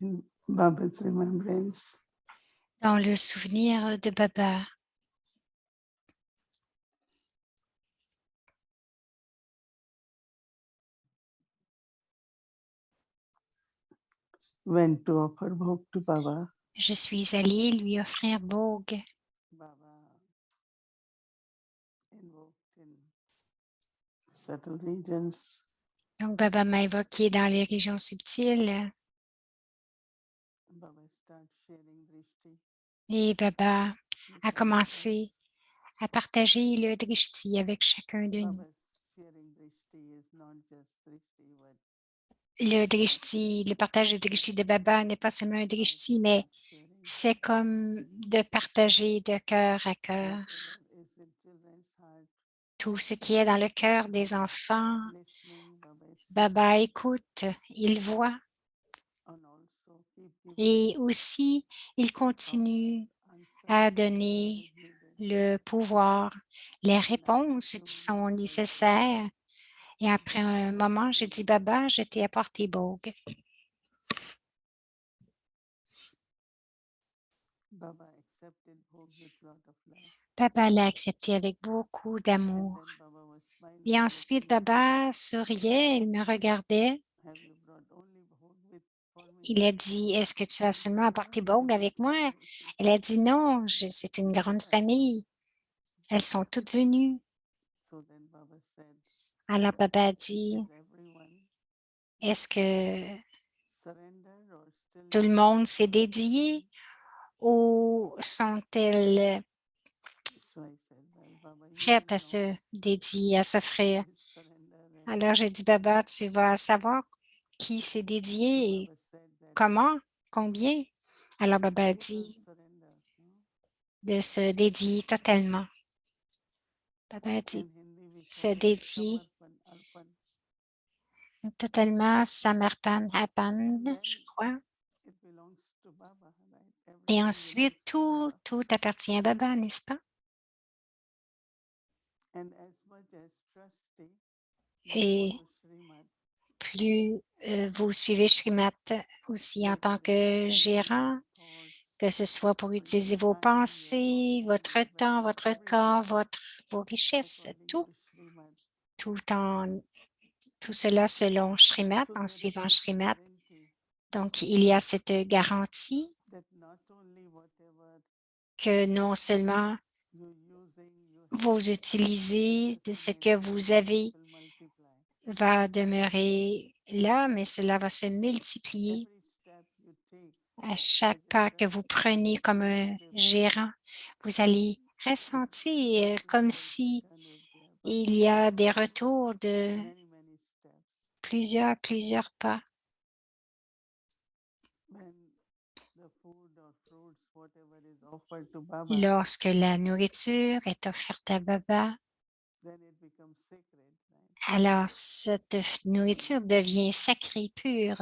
in Baba's remembrance. Dans le souvenir de Baba. Went to offer bhog to Baba. Je suis allée lui offrir Bhog. Baba invoked in subtle regions. Donc, Baba m'a invoqué dans les régions subtiles Baba started sharing drishti. et Baba a with commencé à partager le drishti avec chacun de nous. Baba's sharing drishti is not just drishti, but Le drishti, le partage de drishti de Baba n'est pas seulement un drishti, mais sharing c'est comme de partager de cœur à cœur whatever is in children's heart. tout ce qui est dans le cœur des enfants. Listening, Baba is Baba écoute, il voit and also keep giving et aussi il continue answers à whatever donner is needed. le pouvoir, les réponses qui sont nécessaires. Et après un moment, j'ai dit, Baba, je t'ai apporté Bhog. Baba accepted bhog with lot of love. Baba l'a accepté avec beaucoup And d'amour. then Baba was smiling, Et ensuite, looking at me. Baba souriait, il me regardait. Have you brought only bhog with for me? Il a dit, est-ce que tu as seulement apporté Bhog avec moi? Elle a dit, non, c'est une grande famille. Elles sont toutes venues. So then Baba said, Alors, Baba a dit, is everyone est-ce que surrendered or still tout le need monde s'est devotion? dédié ou sont-elles So I said, well, Baba, you prêtes will à know se dédier, à s'offrir? who is surrendered. Alors, j'ai dit, Baba, tu vas savoir qui s'est So dédié et Baba said that comment, combien. Alors, Baba a total dit surrender. de se dédier totalement. Baba a dit, In Hindi we se call it dédier samarpan, arpan. totalement Samarpan Apan, And then je crois. it belongs to Baba, right? Et Everything ensuite, belongs to tout, Baba. tout appartient à Baba, n'est-ce pas? And as much as trustee, you Et follow Srimad. plus vous suivez Shrimat aussi en tant que gérant, que ce soit pour utiliser vos pensées, votre temps, votre corps, vos richesses, tout, Srimad. tout cela selon Shrimat, So en there is suivant this Shrimat. guarantee Donc, il y a cette garantie that not only whatever que non seulement you're using, you have, vous utilisez de ce que vous avez will multiply. va demeurer là, mais cela va se multiplier Every step you take à chaque pas que vous prenez comme un gérant. Vous allez ressentir comme si il y a des retours de many, many steps. plusieurs pas. When the food or fruits, whatever is offered to Baba, Lorsque la nourriture est offerte à Baba, then it becomes sacred, right? alors cette nourriture devient sacrée, pure,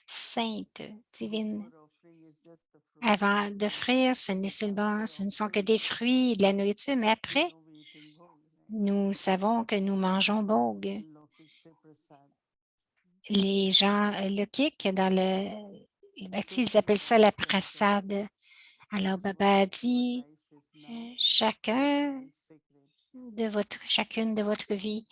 sainte, divine. Before offering is just the fruit. Avant d'offrir, ce ne sont que des fruits et de la nourriture, mais We après, know we eating bhog, right? nous savons que nous mangeons Bhog. In Lokik say prasad. Les gens Lokik, dans le bhakti, ils appellent ça la prasad. Alors, Baba a dit, Life is now chacun and sacred. chacune de votre vie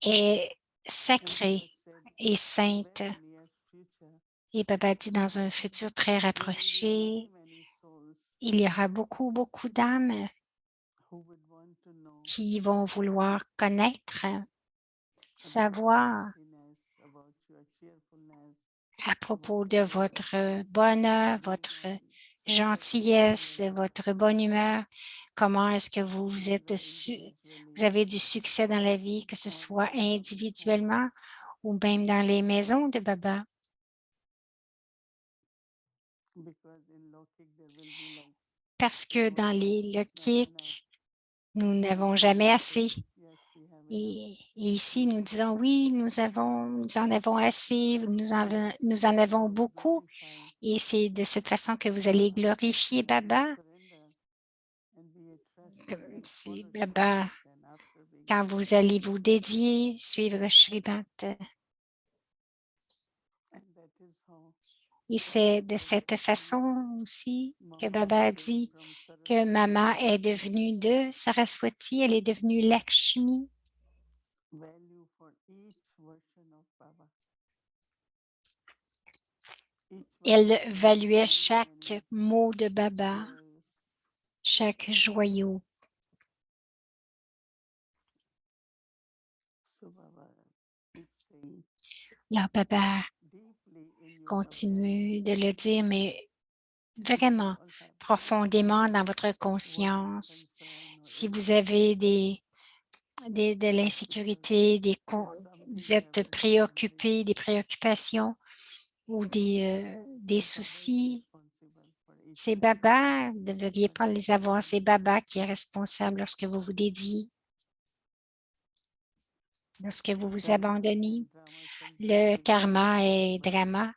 est And Baba sacrée said, et in sainte. very near future, Et Baba dit, dans un futur très there will be rapproché, many, many souls il y aura beaucoup d'âmes who would want to know qui vont vouloir connaître, about your savoir happiness, about your cheerfulness, à about propos de your votre bonheur, votre gentillesse, votre bonne humeur, comment est-ce que vous vous avez du succès dans la vie, que ce soit individuellement ou même dans les maisons de Baba. because in Lokik there will be like Parce que dans les not enough. Lokik, nous n'avons Here jamais we assez. say, yes, we have enough. Et ici, nous disons, oui, nous en avons assez, nous en avons beaucoup. Et c'est de cette façon que vous allez glorifier Baba. Surrender and be a trustee and C'est follow Baba, Srimad, then after being quand vous allez vous dédier, suivre Shrimat. and that is how Et c'est de cette façon aussi que Baba a dit que maman est devenue de Saraswati, elle est devenue Lakshmi. value for each version of Baba. Each Elle version is valuait so chaque many mot de Baba, joyous. chaque joyau. So Baba keeps saying, Alors Baba deeply in your continue de awareness, le dire, mais if you vraiment all have profondément dans votre worry, conscience. concern, or Si vous anything, avez de l'insécurité, vous êtes préoccupé, des préoccupations ou des soucis, c'est Baba, vous ne devriez pas les avoir, c'est Baba qui est responsable lorsque vous vous dédiez, lorsque vous vous abandonnez. Le karma et drama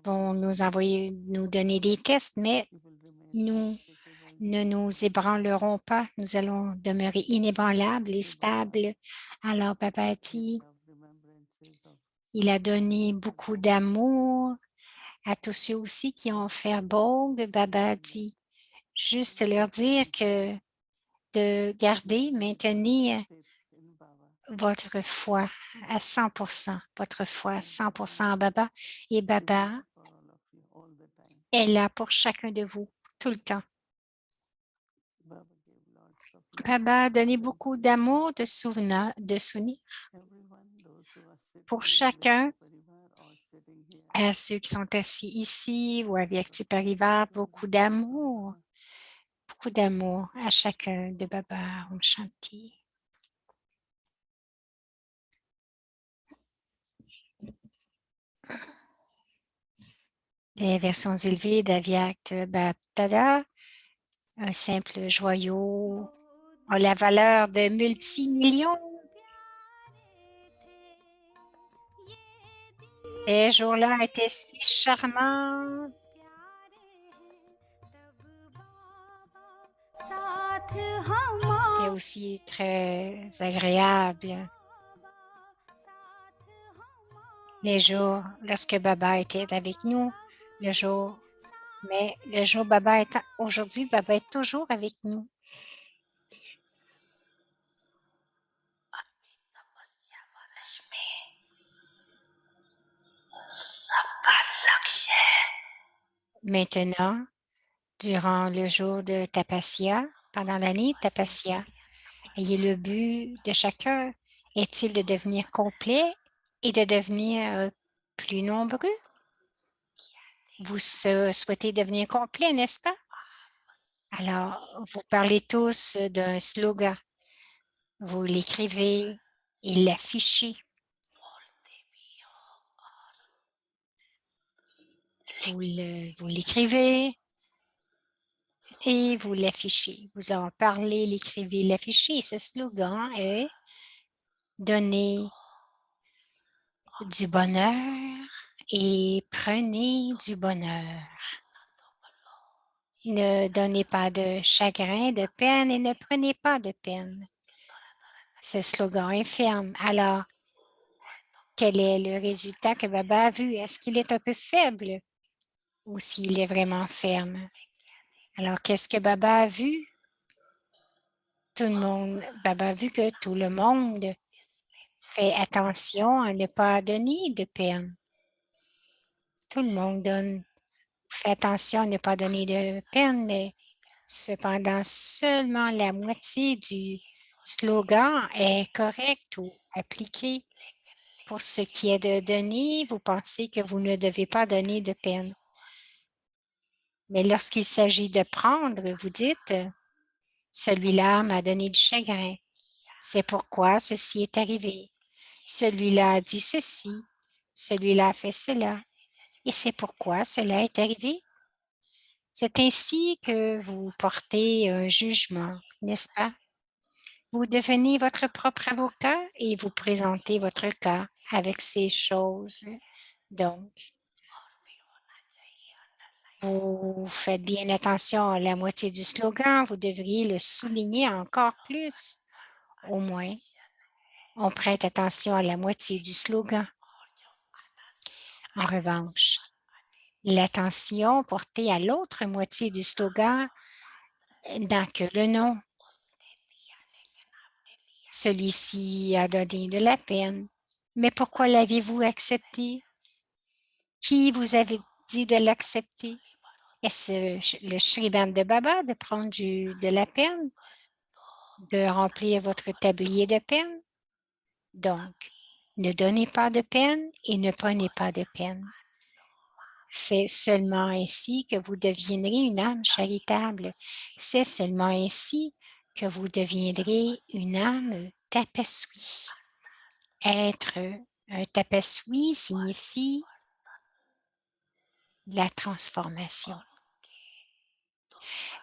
vont nous donner des tests, mais nous ne nous ébranlerons pas. Nous allons demeurer inébranlables et stables. Alors, Baba dit, il a donné beaucoup d'amour à tous ceux aussi qui ont fait Vogue. Baba dit, juste leur dire que de garder, maintenir votre foi à 100%, votre foi à 100% en Baba. Et Baba est là pour chacun de vous, tout le temps. Baba a donné beaucoup d'amour, de souvenirs pour chacun, à ceux qui sont assis ici ou avec Tipariva, beaucoup d'amour à chacun de Baba Om Shanti. Les versions élevées d'Avyakt Baptada, un simple joyau, a la valeur de multimillions. Ces jours-là étaient si charmants. C'était aussi très agréable. Les jours lorsque Baba était avec nous, le jour Baba est aujourd'hui, Baba est toujours avec nous. Maintenant, durant le jour de Tapasya, pendant l'année de Tapasya, ayez le but de chacun est-il de devenir complet et de devenir plus nombreux? Vous souhaitez devenir complet, n'est-ce pas? Alors, vous parlez tous d'un slogan. Vous l'écrivez et l'affichez. Vous l'écrivez et vous l'affichez. Vous en parlez, l'écrivez, l'affichez. Ce slogan est « Donnez du bonheur et prenez du bonheur ». Ne donnez pas de chagrin, de peine et ne prenez pas de peine. Ce slogan est ferme. Alors, quel est le résultat que Baba a vu? Est-ce qu'il est un peu faible ou s'il est vraiment ferme? Alors, qu'est-ce que Baba a vu? Baba a vu que tout le monde fait attention à ne pas donner de peine. Tout le monde fait attention à ne pas donner de peine, mais cependant, seulement la moitié du slogan est correct ou appliqué. Pour ce qui est de donner, vous pensez que vous ne devez pas donner de peine. Mais lorsqu'il s'agit de prendre, vous dites, celui-là m'a donné du chagrin. C'est pourquoi ceci est arrivé. Celui-là a dit ceci. Celui-là a fait cela. Et c'est pourquoi cela est arrivé. C'est ainsi que vous portez un jugement, n'est-ce pas? Vous devenez votre propre avocat et vous présentez votre cas avec ces choses. Donc, vous faites bien attention à la moitié du slogan. Vous devriez le souligner encore plus. Au moins, on prête attention à la moitié du slogan. En revanche, l'attention portée à l'autre moitié du slogan n'a que le nom. Celui-ci a donné de la peine. Mais pourquoi l'avez-vous accepté? Qui vous avait dit de l'accepter? Est-ce le Shriban de Baba de prendre de la peine, de remplir votre tablier de peine? Donc, ne donnez pas de peine et ne prenez pas de peine. C'est seulement ainsi que vous deviendrez une âme charitable. C'est seulement ainsi que vous deviendrez une âme tapaswi. Être un tapaswi signifie la transformation.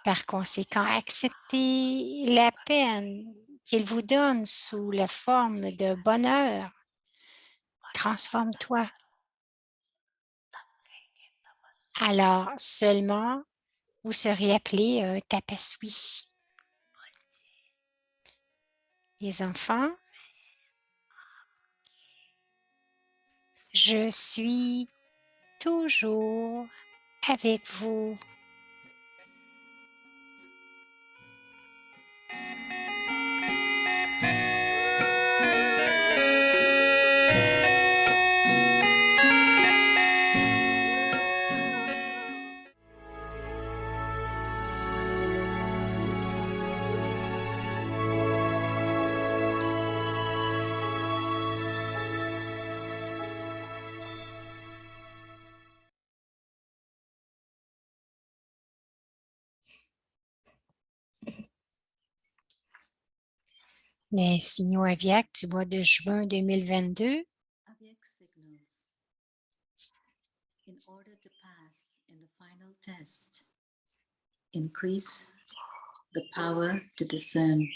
Par conséquent, acceptez la peine qu'il vous donne sous la forme de bonheur. Transforme-toi. Alors seulement, vous serez appelé un tapaswi. Les enfants, je suis toujours avec vous. Les signaux aviaques du mois de juin 2022. Aviac signals. In order to pass in the final test, increase the power to discern.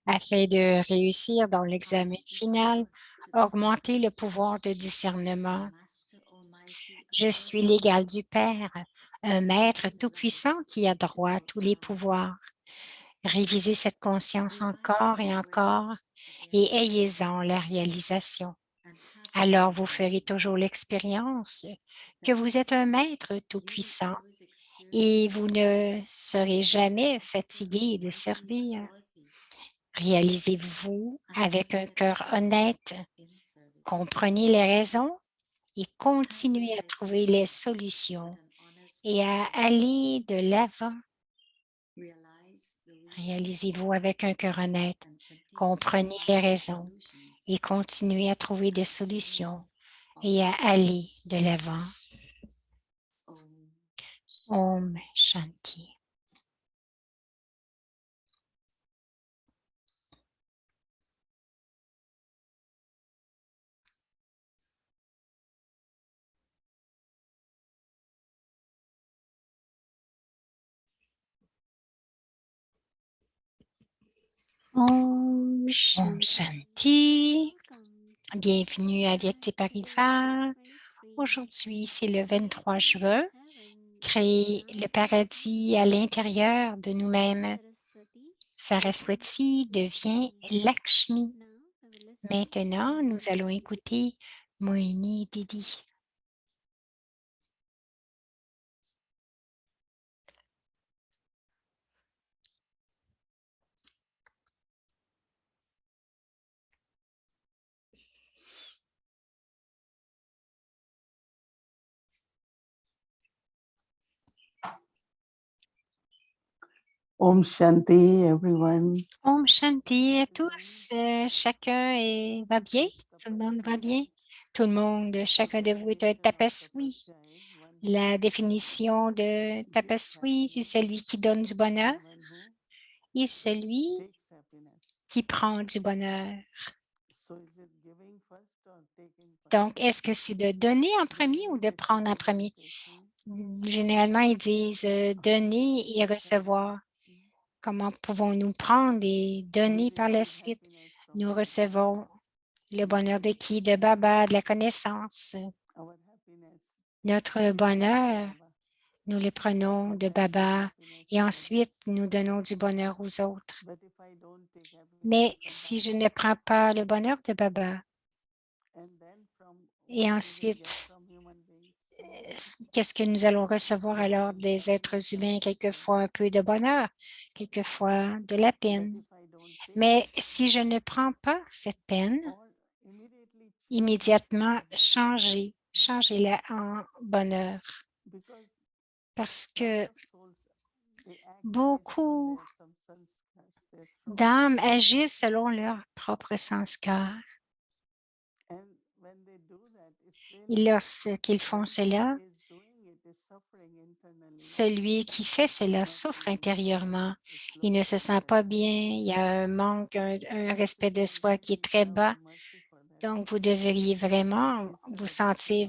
Afin de réussir dans l'examen final, augmenter le pouvoir de discernement. Je suis l'égal du Père, un maître tout-puissant qui a droit à tous les pouvoirs. Révisez cette conscience encore et encore et ayez-en la réalisation. Alors vous ferez toujours l'expérience que vous êtes un maître tout-puissant et vous ne serez jamais fatigué de servir. Réalisez-vous avec un cœur honnête, comprenez les raisons et continuez à trouver les solutions et à aller de l'avant. Réalisez-vous avec un cœur honnête, comprenez les raisons et continuez à trouver des solutions et à aller de l'avant. Om Shanti. Om Om Shanti. Shanti. Bienvenue à Vyakti Parivar. Aujourd'hui, c'est le 23 juin. Créer le paradis à l'intérieur de nous-mêmes. Saraswati devient Lakshmi. Maintenant, nous allons écouter Mohini Didi. Om Shanti, everyone. Om Shanti à tous. Chacun va bien? Tout le monde va bien? Tout le monde, chacun de vous est un tapaswi. La définition de tapaswi, c'est celui qui donne du bonheur et celui qui prend du bonheur. Donc, est-ce que c'est de donner en premier ou de prendre en premier? Généralement, ils disent donner et recevoir. Comment pouvons-nous prendre et donner par la suite? Nous recevons le bonheur de qui? De Baba, de la connaissance. Notre bonheur, nous le prenons de Baba et ensuite nous donnons du bonheur aux autres. Mais si je ne prends pas le bonheur de Baba et ensuite qu'est-ce que nous allons recevoir alors des êtres humains? Quelquefois un peu de bonheur, quelquefois de la But peine. if I don't take Mais si je ne prends pas cette peine, or immediately immédiatement changez-la en bonheur. because Parce lot que of souls they act based on beaucoup their some sanskars, their trauma. d'âmes agissent selon leur propre sanskar. And when they do that, it's Et really lorsqu'ils font one cela, who is doing it is suffering internally. celui qui fait cela Not souffre feeling intérieurement. is Il low ne se sent pas bien. Il y a un manque, un respect de soi qui est très bas. mercy for that. Donc, vous devriez vraiment vous sentir,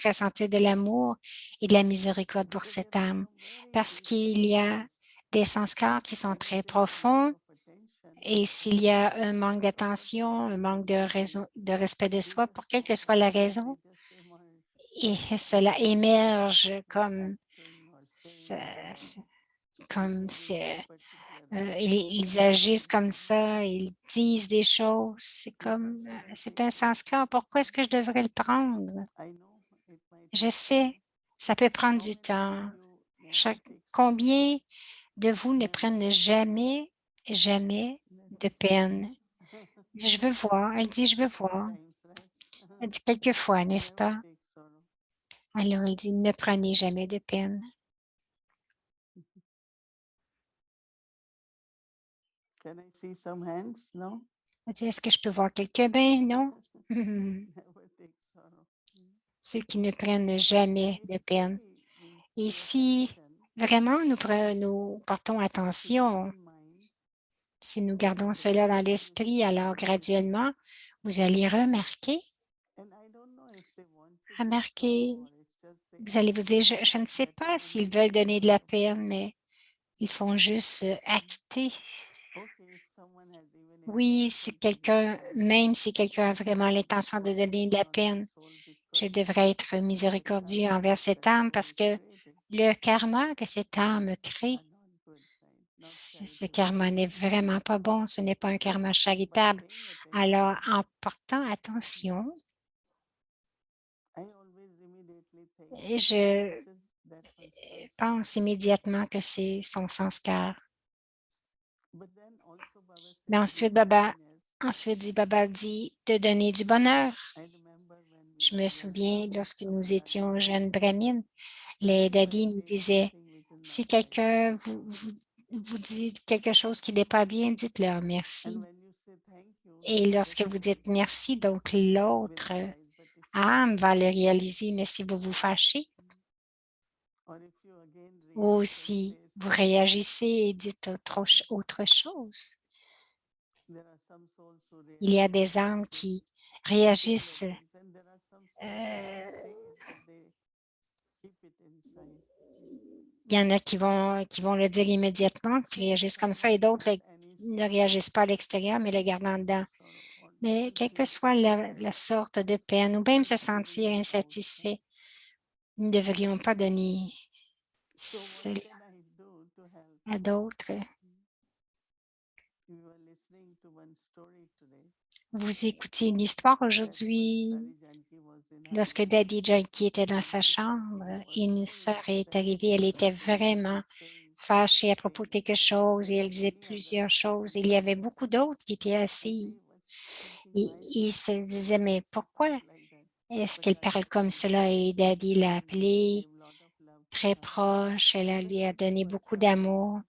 ressentir de l'amour et de la miséricorde pour Because cette there are âme. some very Parce deep qu'il y a sanskars des sanskars qui sont and if très there is a lack profonds. of attention, Et s'il y a un manque d'attention, un manque de respect de soi, pour quelle que soit la raison, they just emerge et cela émerge comme, acting or ça- saying ça- comme behaving in particular ils agissent comme ça, ils disent des choses. C'est comme, c'est un sanskar. Pourquoi est-ce que je devrais le prendre? I know it might Je take sais, time. ça peut prendre How du many temps. of you never take Combien de vous ne never prennent jamais de take peine? Je veux voir. Elle dit, je veux voir. sometimes, right? Elle dit quelquefois, n'est-ce Never pas? take sorrow. Alors, elle dit, ne prenez jamais de peine. Can I see some hands? No? Elle dit, est-ce que je peux voir quelques mains? Non? Never take sorrow. Ceux qui ne prennent jamais de peine. Et si vraiment nous portons attention, si nous gardons cela dans l'esprit, alors graduellement, vous allez remarquer, vous allez vous dire, je ne sais pas s'ils veulent donner de la peine, mais ils font juste acter. Oui, si quelqu'un, même si quelqu'un a vraiment l'intention de donner de la peine, je devrais être miséricordieux envers cette âme parce que le karma que cette âme crée, ce karma n'est vraiment pas bon, ce n'est pas un karma charitable. Alors, en portant attention, je pense immédiatement que c'est son sanskar. Mais ensuite dit Baba dit de donner du bonheur. Je me souviens lorsque nous étions jeunes brahmines, les daddies nous disaient, si quelqu'un vous dit quelque chose qui n'est pas bien, dites-leur merci. Et lorsque vous dites merci, donc l'autre âme va le réaliser, mais si vous vous fâchez, ou si vous réagissez et dites autre chose, il y a des âmes qui réagissent il y en a qui vont le dire immédiatement, qui réagissent comme ça, et d'autres ne réagissent pas à l'extérieur, mais le gardent en dedans. Mais quelle que soit la sorte de peine, ou même se sentir insatisfait, nous ne devrions pas donner cela à d'autres. Vous écoutez une histoire aujourd'hui. Lorsque Daddy Janki était dans sa chambre, une sœur est arrivée. Elle était vraiment fâchée à propos de quelque chose et elle disait plusieurs choses. Il y avait beaucoup d'autres qui étaient assis. Et ils se disaient, mais pourquoi est-ce qu'elle parle comme cela? Et Daddy l'a appelée très proche. Elle lui a donné beaucoup d'amour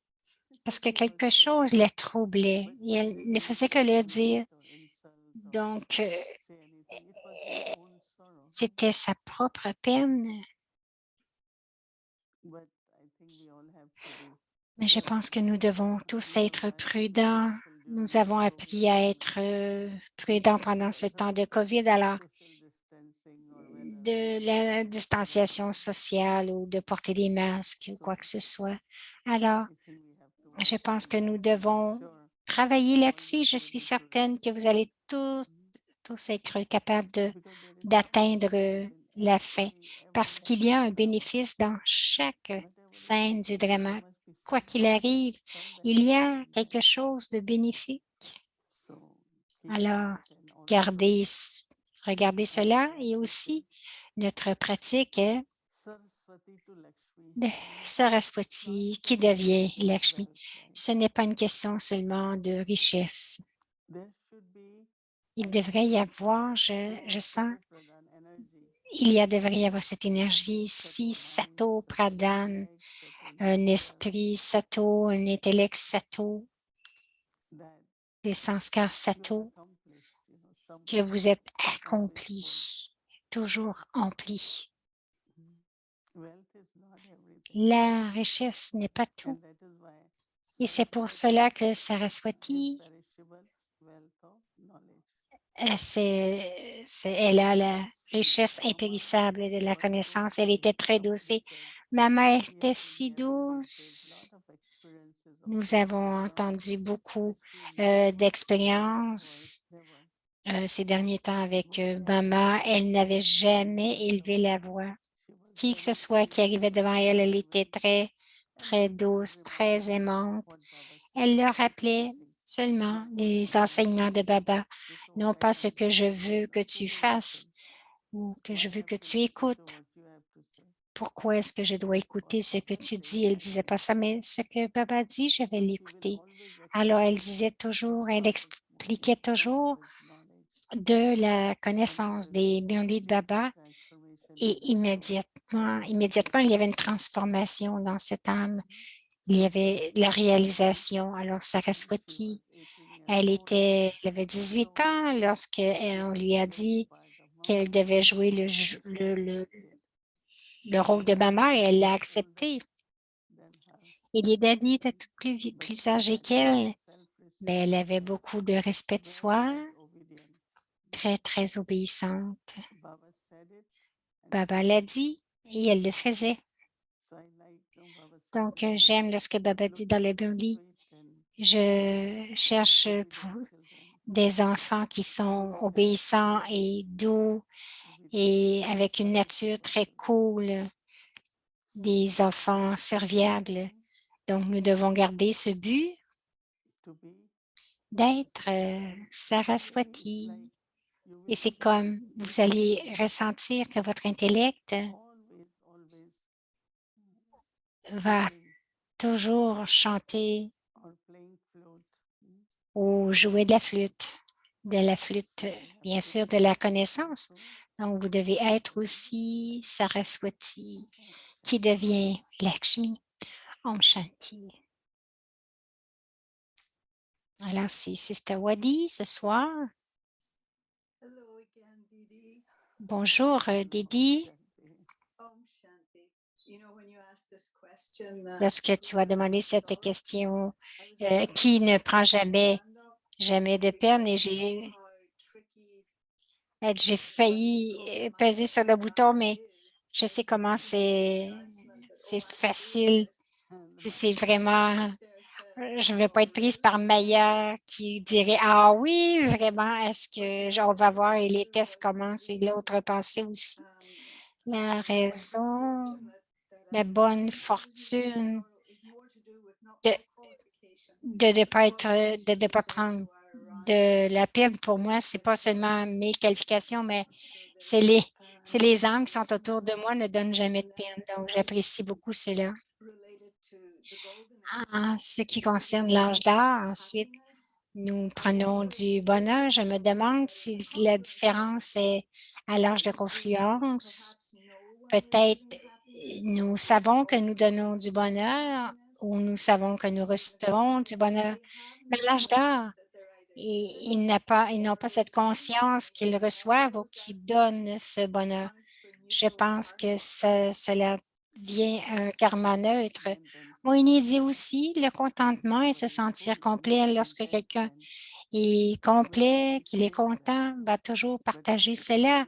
parce que quelque chose la troublait et elle ne faisait que le dire. Donc, c'était sa propre peine. Mais je pense que nous devons tous être prudents. Nous avons appris à être prudents pendant ce temps de COVID, alors de la distanciation sociale ou de porter des masques ou quoi que ce soit. Alors, je pense que nous devons travailler là-dessus. Je suis certaine que vous allez tous être capables d'atteindre la fin parce qu'il y a un bénéfice dans chaque scène du drama. Quoi qu'il arrive, il y a quelque chose de bénéfique. Alors, regardez cela et aussi notre pratique est de Saraswati qui devient Lakshmi. Ce n'est pas une question seulement de richesse. Il devrait y avoir, je sens, devrait y avoir cette énergie ici, Sato Pradhan, un esprit Sato, un intellect Sato, des sanskars Sato, que vous êtes accompli, toujours empli. La richesse n'est pas tout. Et c'est pour cela que Saraswati, elle a la richesse impérissable de la connaissance. Elle était très douce. Et maman était si douce. Nous avons entendu beaucoup d'expériences ces derniers temps avec maman. Elle n'avait jamais élevé la voix. Qui que ce soit qui arrivait devant elle, elle était très, très douce, très aimante. Elle leur rappelait seulement les enseignements de Baba, non pas ce que je veux que tu fasses ou que je veux que tu écoutes. Pourquoi est-ce que je dois écouter ce que tu dis? Elle ne disait pas ça, mais ce que Baba dit, je vais l'écouter. Alors, elle disait toujours, elle expliquait toujours de la connaissance des bienfaits de Baba et immédiatement, il y avait une transformation dans cette âme. Il y avait la réalisation. Alors, Saraswati, elle avait 18 ans lorsqu'on lui a dit qu'elle devait jouer le rôle de maman et elle l'a accepté. Et les daddies étaient toutes plus âgées qu'elle, mais elle avait beaucoup de respect de soi, très, très obéissante. Baba l'a dit et elle le faisait. Donc, j'aime ce que Baba dit dans le Bimli. Je cherche pour des enfants qui sont obéissants et doux et avec une nature très cool, des enfants serviables. Donc, nous devons garder ce but d'être Saraswati. Et c'est comme vous allez ressentir que votre intellect va toujours chanter ou jouer de la flûte, bien sûr, de la connaissance. Donc, vous devez être aussi Saraswati, qui devient Lakshmi. Om Shanti. Alors, c'est Sister Wadi ce soir. Bonjour, Didi. Lorsque tu as demandé cette question, qui ne prend jamais de peine, et j'ai failli peser sur le bouton, mais je sais comment c'est facile. C'est vraiment, je ne veux pas être prise par Maya qui dirait, ah oui, vraiment, est-ce que on va voir et les tests commencent et l'autre pensée aussi. La raison, la bonne fortune de ne pas prendre de la peine pour moi, c'est pas seulement mes qualifications, mais c'est les âmes qui sont autour de moi ne donnent jamais de peine. Donc, j'apprécie beaucoup cela. En ce qui concerne l'âge d'or, ensuite, nous prenons du bonheur. Je me demande si la différence est à l'âge de confluence. Peut-être nous savons que nous donnons du bonheur ou nous savons que nous recevons du bonheur. Mais l'âge d'or, ils n'ont pas cette conscience qu'ils reçoivent ou qu'ils donnent ce bonheur. Je pense que cela vient un karma neutre. Moïni dit aussi le contentement et se sentir complet lorsque quelqu'un est complet, qu'il est content, va toujours partager cela.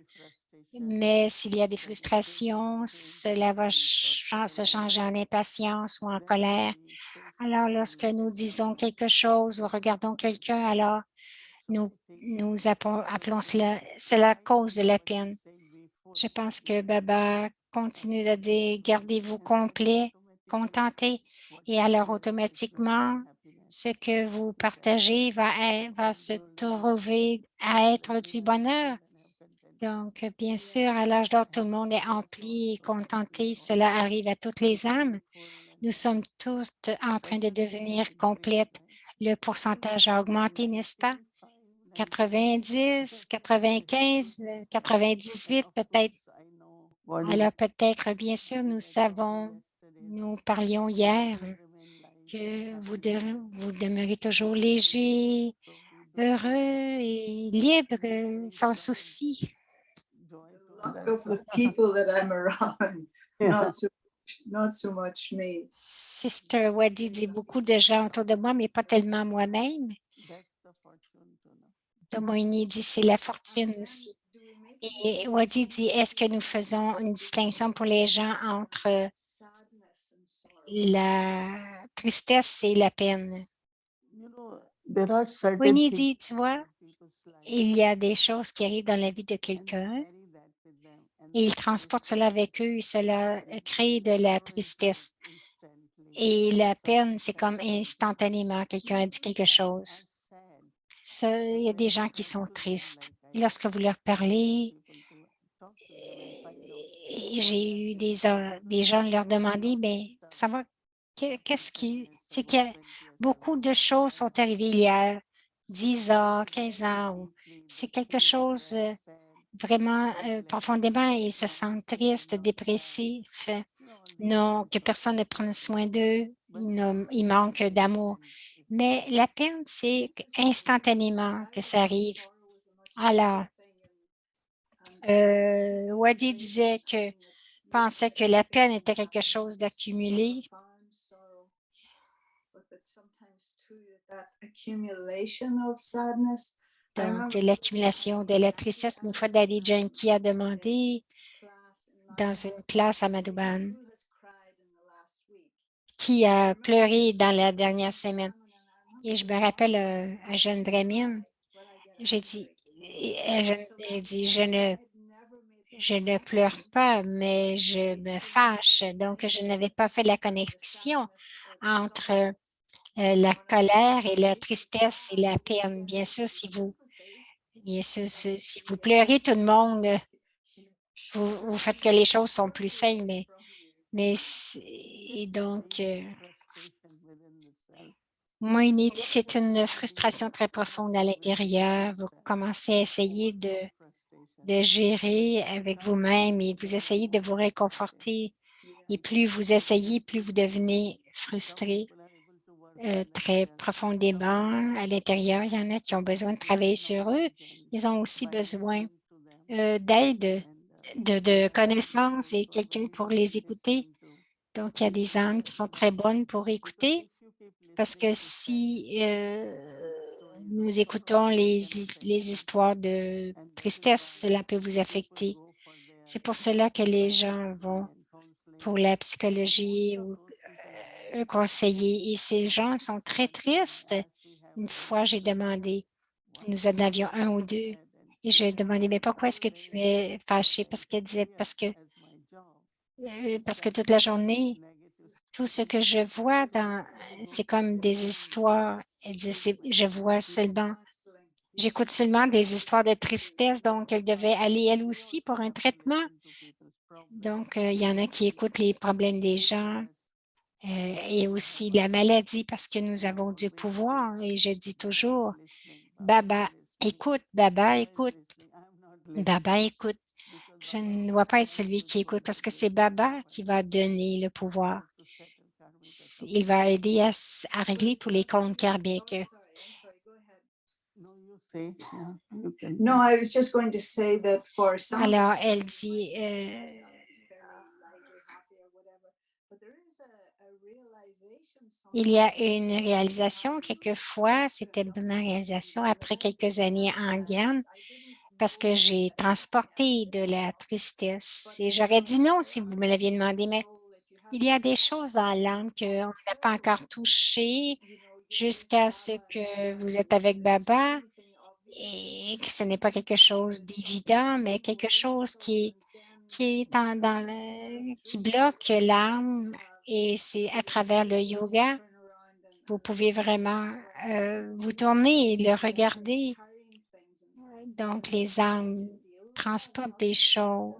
Mais s'il y a des frustrations, cela va se changer en impatience ou en colère. Alors, lorsque nous disons quelque chose ou regardons quelqu'un, alors nous appelons cela cause de la peine. Je pense que Baba continue de dire, gardez-vous complet, contenté, et alors automatiquement, ce que vous partagez va se trouver à être du bonheur. Donc, bien sûr, à l'âge d'or, tout le monde est empli et contenté. Cela arrive à toutes les âmes. Nous sommes toutes en train de devenir complètes. Le pourcentage a augmenté, n'est-ce pas? 90, 95, 98 peut-être. Alors peut-être, bien sûr, nous savons, nous parlions hier que vous demeurez toujours léger, heureux et libre, sans souci. Luck of the people that I'm around, not so much me. Sister Wadi dit beaucoup de gens autour de moi, mais pas tellement moi-même. Domoini dit c'est la fortune aussi. Et Wadi dit, est-ce que nous faisons une distinction pour les gens entre la tristesse et la peine? Winnie dit, tu vois, il y a des choses qui arrivent dans la vie de quelqu'un et ils transportent cela avec eux et cela crée de la tristesse. Et la peine, c'est comme instantanément, quelqu'un a dit quelque chose. Il y a des gens qui sont tristes. Et lorsque vous leur parlez, j'ai eu des gens leur demander, mais ça va, c'est que beaucoup de choses sont arrivées il y a 10 ans, 15 ans. C'est quelque chose vraiment profondément, ils se sentent tristes, dépressifs. Non, que personne ne prenne soin d'eux, ils manquent d'amour. Mais la peine, c'est instantanément que ça arrive. Alors, Wadi disait que pensait que la peine était quelque chose d'accumulé. Donc, l'accumulation de la tristesse. Une fois, Daddy Janky a demandé dans une classe à Madouban qui a pleuré dans la dernière semaine. Et je me rappelle à Jeanne Bramine, j'ai dit, je ne pleure pas, mais je me fâche. Donc, je n'avais pas fait la connexion entre la colère et la tristesse et la peine. Bien sûr, si vous pleurez, tout le monde, vous faites que les choses sont plus saines, et donc, moi, dit c'est une frustration très profonde à l'intérieur. Vous commencez à essayer de gérer avec vous-même et vous essayez de vous réconforter. Et plus vous essayez, plus vous devenez frustré très profondément à l'intérieur. Il y en a qui ont besoin de travailler sur eux. Ils ont aussi besoin d'aide, de connaissances et quelqu'un pour les écouter. Donc, il y a des âmes qui sont très bonnes pour écouter parce que si nous écoutons les histoires de tristesse, cela peut vous affecter. C'est pour cela que les gens vont pour la psychologie ou un conseiller. Et ces gens sont très tristes. Une fois, j'ai demandé, nous en avions un ou deux, et je lui ai demandé, mais pourquoi est-ce que tu es fâché? Parce qu'elle disait, parce que toute la journée, tout ce que je vois c'est comme des histoires. Elle disait, j'écoute seulement des histoires de tristesse, donc elle devait aller elle aussi pour un traitement. Donc, il y en a qui écoutent les problèmes des gens et aussi la maladie parce que nous avons du pouvoir. Et je dis toujours, Baba, écoute, Baba, écoute, Baba, écoute. Je ne dois pas être celui qui écoute parce que c'est Baba qui va donner le pouvoir. Il va aider à régler tous les comptes karmiques. No, I was just going to say that for some. Alors, elle dit, il y a une réalisation, quelquefois, c'était ma réalisation après quelques années en Guyane, parce que j'ai transporté de la tristesse. Et j'aurais dit non si vous me l'aviez demandé, mais il y a des choses dans l'âme qu'on n'a pas encore touchées jusqu'à ce que vous êtes avec Baba et que ce n'est pas quelque chose d'évident, mais quelque chose qui bloque l'âme et c'est à travers le yoga, vous pouvez vraiment vous tourner et le regarder. Donc, les âmes transportent des choses.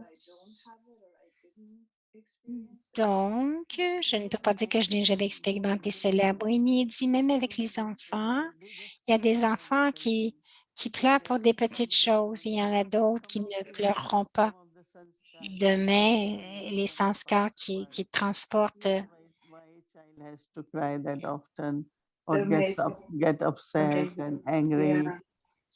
Donc, je ne peux pas dire que je n'ai jamais expérimenté cela. Brini dit, même avec les enfants, il y a des enfants qui pleurent pour des petites choses. Il y en a d'autres qui ne pleureront pas. Demain, les sanskars qui transportent. Why a child has to cry that often or Amazing. get upset Amazing. and angry. Yeah.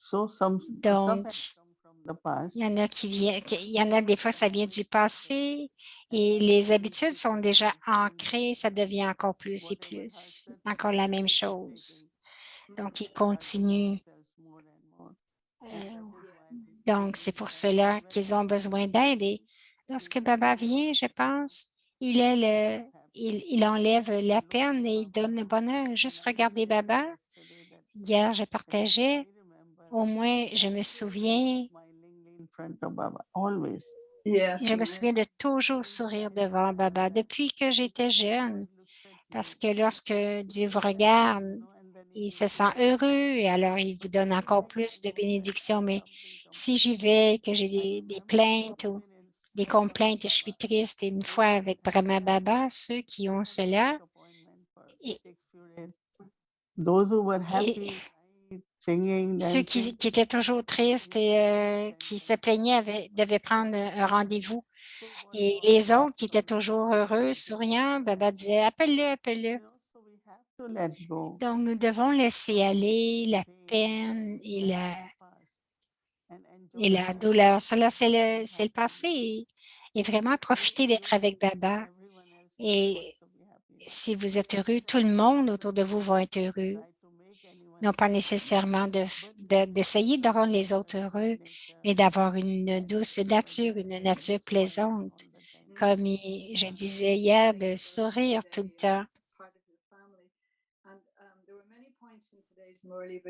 So some Donc, has come from the past. il y en a il y en a des fois, ça vient du passé et les habitudes sont déjà ancrées, ça devient encore plus et plus, encore la même chose. Donc, ils continuent. Donc, c'est pour cela qu'ils ont besoin d'aide. Et lorsque Baba vient, je pense, il enlève la peine et il donne le bonheur. Juste regarder Baba. Hier, je partageais. Au moins, je me souviens. Yes. Je me souviens de toujours sourire devant Baba depuis que j'étais jeune. Parce que lorsque Dieu vous regarde, il se sent heureux et alors il vous donne encore plus de bénédictions. Mais si j'y vais, que j'ai des plaintes ou des complaintes et je suis triste, et une fois avec Brahma Baba, ceux qui ont cela, et ceux qui étaient toujours tristes et qui se plaignaient devaient prendre un rendez-vous. Et les autres qui étaient toujours heureux, souriants, Baba disait, appelle-le, appelle-le. Donc, nous devons laisser aller la peine et la douleur. Cela, c'est le passé. Et vraiment profiter d'être avec Baba. Et si vous êtes heureux, tout le monde autour de vous va être heureux. Non pas nécessairement d'essayer de rendre les autres heureux, mais d'avoir une douce nature, une nature plaisante. Comme je disais hier, de sourire tout le temps.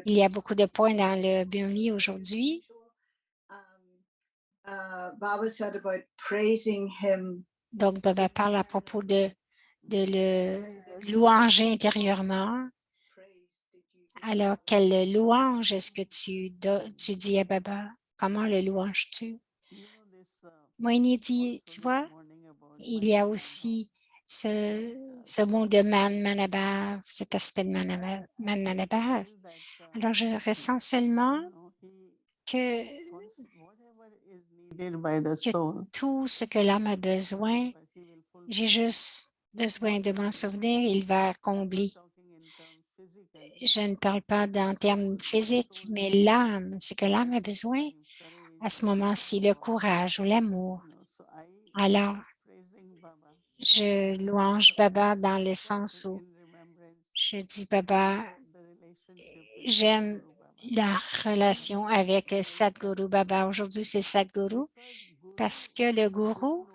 Il y a beaucoup de points dans le Murli aujourd'hui. Donc, Baba parle à propos de le louanger intérieurement. Alors, quelle louange est-ce que tu dis à Baba? Comment le louanges-tu? Moïni dit, tu vois, il y a aussi ce mot de Manabar, cet aspect de Manabar. Alors, je ressens seulement que tout ce que l'âme a besoin, j'ai juste besoin de m'en souvenir, il va combler. Je ne parle pas en termes physiques, mais l'âme, ce que l'âme a besoin, à ce moment-ci, le courage ou l'amour. Alors, je louange Baba dans le sens où je dis, Baba, j'aime la relation avec Sadhguru Baba. Aujourd'hui, c'est Sadhguru parce que le gourou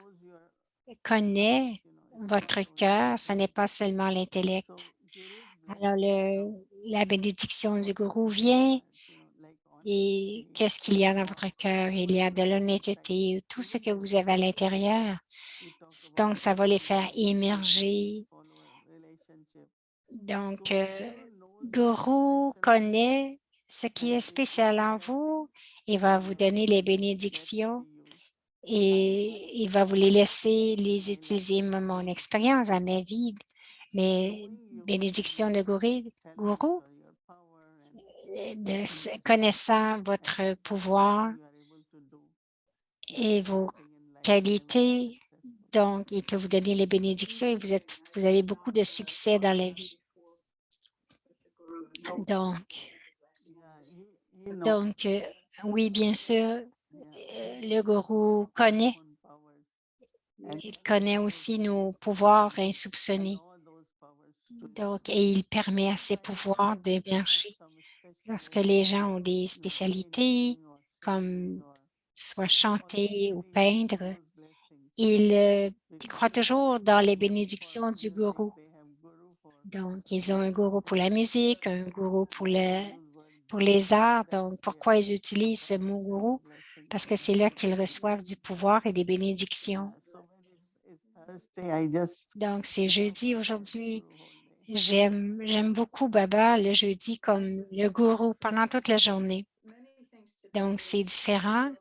connaît votre cœur, ce n'est pas seulement l'intellect. Alors, la bénédiction du gourou vient et qu'est-ce qu'il y a dans votre cœur? Il y a de l'honnêteté, tout ce que vous avez à l'intérieur. Donc, ça va les faire émerger. Donc, gourou connaît ce qui est spécial en vous et va vous donner les bénédictions et il va vous les laisser les utiliser. Mon expérience à ma vie, mes bénédictions de gourou connaissant votre pouvoir et vos qualités. Donc, il peut vous donner les bénédictions et vous avez beaucoup de succès dans la vie. Donc, oui, bien sûr, le gourou connaît. Il connaît aussi nos pouvoirs insoupçonnés. Donc, et il permet à ces pouvoirs d'émerger. Lorsque les gens ont des spécialités, comme soit chanter ou peindre, ils croient toujours dans les bénédictions du gourou. Donc, ils ont un gourou pour la musique, un gourou pour les arts. Donc, pourquoi ils utilisent ce mot gourou? Parce que c'est là qu'ils reçoivent du pouvoir et des bénédictions. Donc, c'est jeudi aujourd'hui. J'aime beaucoup Baba le jeudi comme le gourou pendant toute la journée. Donc, c'est différent.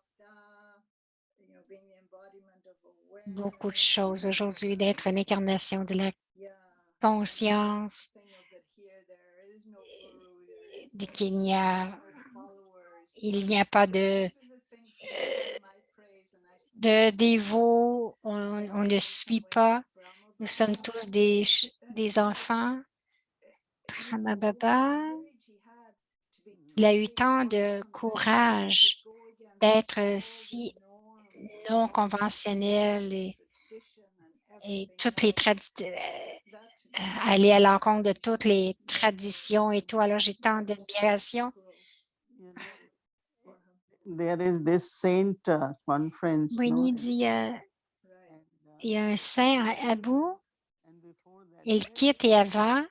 beaucoup de choses aujourd'hui, d'être une incarnation de la Yeah. conscience, Thing of that here, there is no guru, there is qu'il n'y a, no followers. il n'y a pas de, This is the thing for whom I praise and I de dévots, on ne suit pas. Nous sommes tous des enfants. Brahma Baba, il a eu tant de courage d'être si non conventionnel et toutes les aller à l'encontre de toutes les traditions et tout. Alors, j'ai tant d'admiration. You know, there is this saint conference. No? Winnie dit, And, il y a un saint à Abu. and before that, Il quitte et avant, I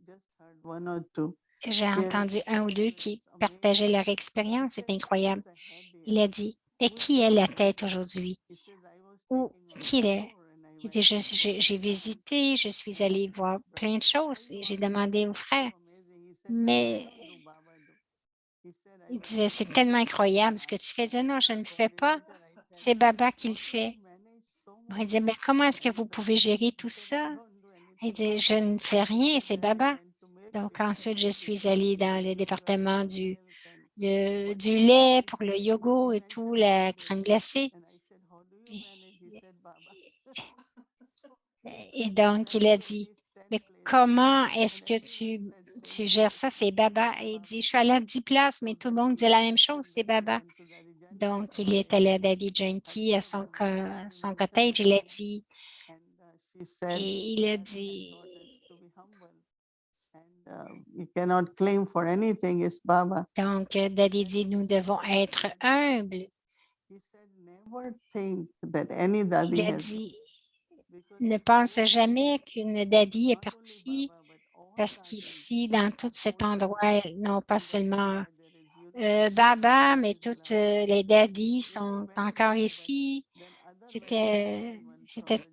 just heard one or two. j'ai entendu un ou deux qui partageaient leur expérience. C'est incroyable. Il a dit, et qui est la tête aujourd'hui? Ou qui est? Il dit, j'ai visité, je suis allé voir plein de choses et j'ai demandé aux frères. Mais il disait, c'est tellement incroyable ce que tu fais. Il disait, non, je ne fais pas. C'est Baba qui le fait. Il disait, mais comment est-ce que vous pouvez gérer tout ça? Il dit, je ne fais rien, c'est Baba. Donc, ensuite, je suis allée dans le département du lait pour le yogourt et tout, la crème glacée. Et donc, il a dit, mais comment est-ce que tu gères ça? C'est Baba. Et il dit, je suis allée à 10 places, mais tout le monde dit la même chose, c'est Baba. Donc, il est allé à Daddy Janky, à son cottage, il a dit, you cannot claim for anything, it's Baba. Donc, Daddy dit, nous devons être humbles. He said, never think that any daddy Il a has dit, because ne pense jamais qu'une daddy est partie parce qu'ici, dans tout cet endroit, non pas seulement Baba, mais toutes les daddies sont encore ici. C'était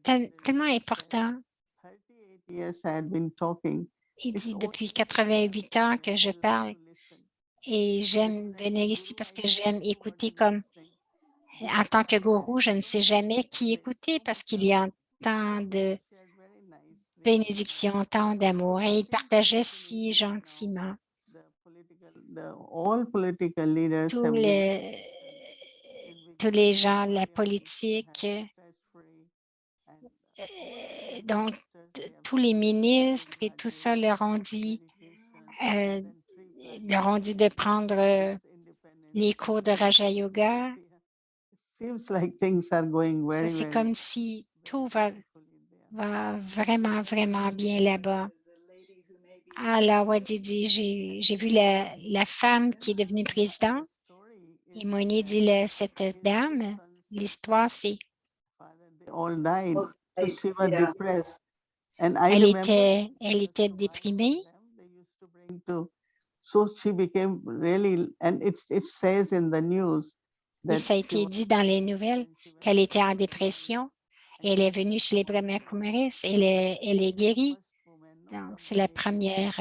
tellement important. 38 years I had been talking. Il dit, depuis 88 ans que je parle et j'aime venir ici parce que j'aime écouter comme en tant que gourou, je ne sais jamais qui écouter parce qu'il y a tant de bénédictions, tant d'amour. Et il partageait si gentiment. Tous les gens de la politique, donc tous les ministres et tout ça leur ont dit de prendre les cours de Raja Yoga. C'est comme si tout va vraiment, vraiment bien là-bas. Alors, Wadidi, j'ai vu la femme qui est devenue présidente. Et Moni dit, cette dame, l'histoire, c'est elle était déprimée. Et ça a été dit dans les nouvelles qu'elle était en dépression. Et elle est venue chez les Brahma Kumaris. Elle est guérie. Donc, c'est la première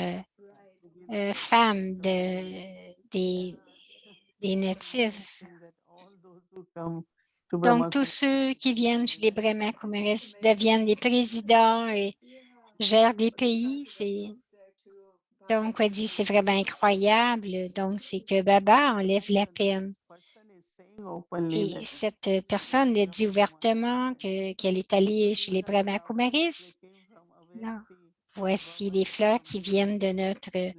femme des natifs. Donc, tous ceux qui viennent chez les Brahma Kumaris deviennent des présidents et gèrent des pays. Donc, on dit c'est vraiment incroyable. Donc, c'est que Baba enlève la peine. Et cette personne le dit ouvertement qu'elle est allée chez les Brahma Kumaris. Non. Voici les fleurs qui viennent de notre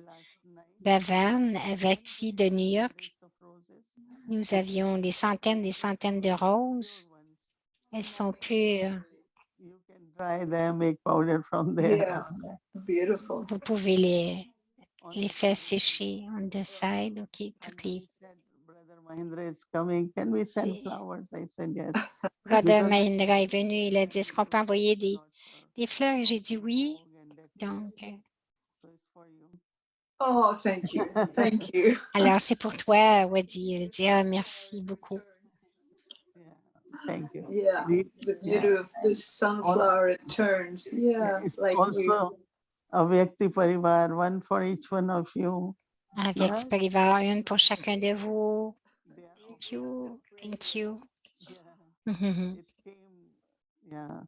Bhavan à Vati de New York. Nous avions des centaines de roses. Elles sont pures. Vous pouvez les faire sécher on the side. OK, toutes les... Brother Mahindra est venu, il a dit, est-ce qu'on peut envoyer des fleurs? Et j'ai dit oui. Donc... Oh, thank you. Thank you. Alors, c'est pour toi, Wadi. Il dit, merci beaucoup. Thank you. Yeah, the beauty of this sunflower, it turns. Yeah, It's like also a Vyakti Parivar, one for each one of you. Un Vyakti Parivar, une pour chacun de vous. Thank you. Thank you. It came, yeah,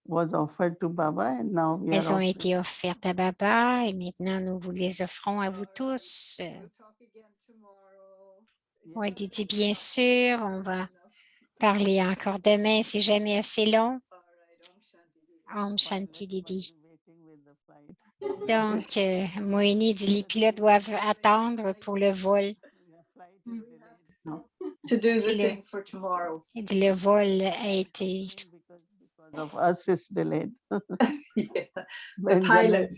was offered to Baba, and now we Elles are ont offering. été offertes à Baba et maintenant nous vous les offrons à vous tous. We'll talk again tomorrow. It's Oui, not Didi, long bien enough. sûr, on va Enough. parler encore demain, c'est jamais assez long. All right, Om Shanti. Didi. Om Shanti, Didi. Waiting with the flight. Donc, Moini dit les pilotes doivent attendre pour le vol. The flight is delayed. To do the C'est le- thing for tomorrow. Il dit le vol a été. Because of us, it's delayed. Yeah, When pilot.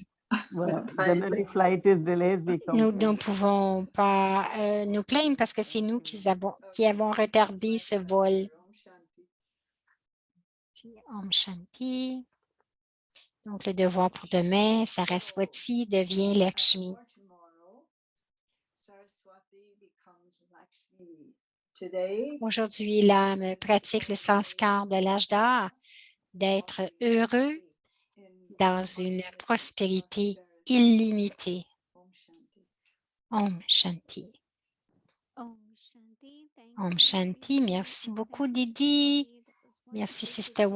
generally flight is delayed, we Nous complain. ne pouvons pas nous plaindre parce que c'est nous qui avons retardé ce vol. Om Shanti. Om Shanti. Donc, le devoir pour demain, Saraswati devient Lakshmi. For tomorrow, Saraswati becomes Lakshmi. Today, Aujourd'hui, l'âme pratique le sanskar de l'âge d'or, d'être heureux dans une prospérité illimitée. Om Shanti. Om Shanti. Om Shanti. Om Shanti. Merci beaucoup, Didi. Merci, Sister